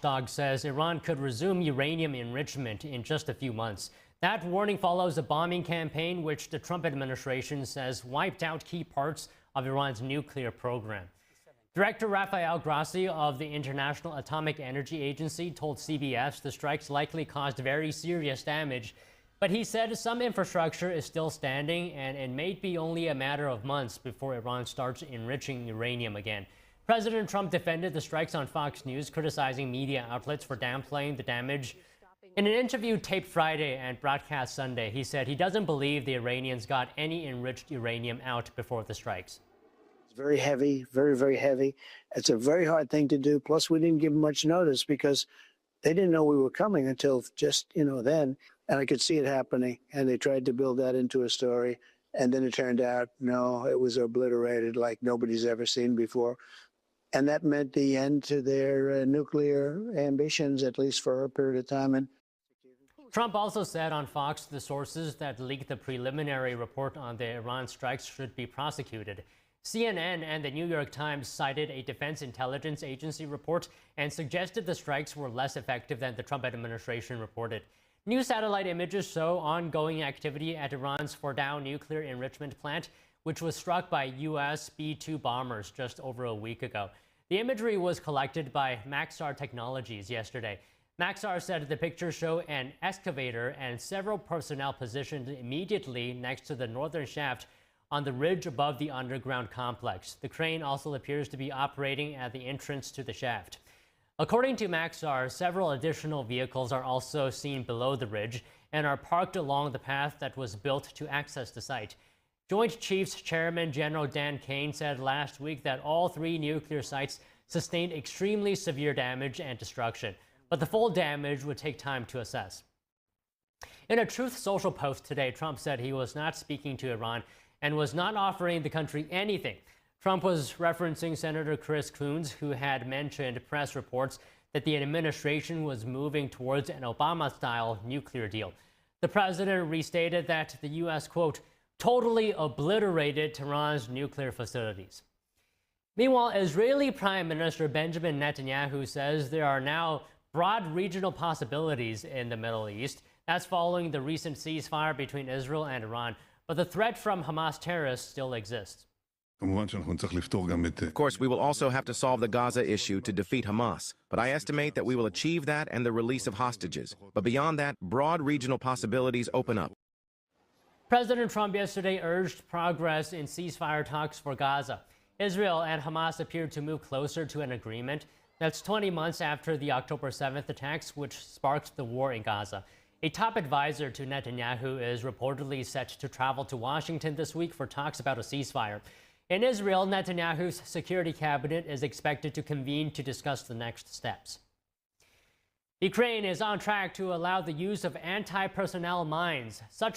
Watchdog says Iran could resume uranium enrichment in just a few months. That warning follows a bombing campaign which the Trump administration says wiped out key parts of Iran's nuclear program. Director Rafael Grossi of the International Atomic Energy Agency told CBS the strikes likely caused very serious damage, but he said some infrastructure is still standing and it may be only a matter of months before Iran starts enriching uranium again. President Trump defended the strikes on Fox News, criticizing media outlets for downplaying the damage. In an interview taped Friday and broadcast Sunday, he said he doesn't believe the Iranians got any enriched uranium out before the strikes. It's very heavy, very, very heavy. It's a very hard thing to do. Plus, we didn't give them much notice because they didn't know we were coming until just, then. And I could see it happening. And they tried to build that into a story. And then it turned out, no, it was obliterated like nobody's ever seen before. And that meant the end to their nuclear ambitions, at least for a period of time. And Trump also said on Fox the sources that leaked the preliminary report on the Iran strikes should be prosecuted. CNN and the New York Times cited a Defense Intelligence Agency report and suggested the strikes were less effective than the Trump administration reported. New satellite images show ongoing activity at Iran's Fordow nuclear enrichment plant, which was struck by U.S. B-2 bombers just over a week ago. The imagery was collected by Maxar Technologies yesterday. Maxar said the pictures show an excavator and several personnel positioned immediately next to the northern shaft on the ridge above the underground complex. The crane also appears to be operating at the entrance to the shaft. According to Maxar, several additional vehicles are also seen below the ridge and are parked along the path that was built to access the site. Joint Chiefs Chairman General Dan Kane said last week that all three nuclear sites sustained extremely severe damage and destruction, but the full damage would take time to assess. In a Truth Social post today, Trump said he was not speaking to Iran and was not offering the country anything. Trump was referencing Senator Chris Coons, who had mentioned press reports that the administration was moving towards an Obama-style nuclear deal. The president restated that the U.S., quote, totally obliterated Tehran's nuclear facilities. Meanwhile, Israeli Prime Minister Benjamin Netanyahu says there are now broad regional possibilities in the Middle East. That's following the recent ceasefire between Israel and Iran. But the threat from Hamas terrorists still exists. Of course, we will also have to solve the Gaza issue to defeat Hamas. But I estimate that we will achieve that and the release of hostages. But beyond that, broad regional possibilities open up. President Trump yesterday urged progress in ceasefire talks for Gaza. Israel and Hamas appeared to move closer to an agreement. That's 20 months after the October 7th attacks, which sparked the war in Gaza. A top advisor to Netanyahu is reportedly set to travel to Washington this week for talks about a ceasefire. In Israel, Netanyahu's security cabinet is expected to convene to discuss the next steps. Ukraine is on track to allow the use of anti-personnel mines. Such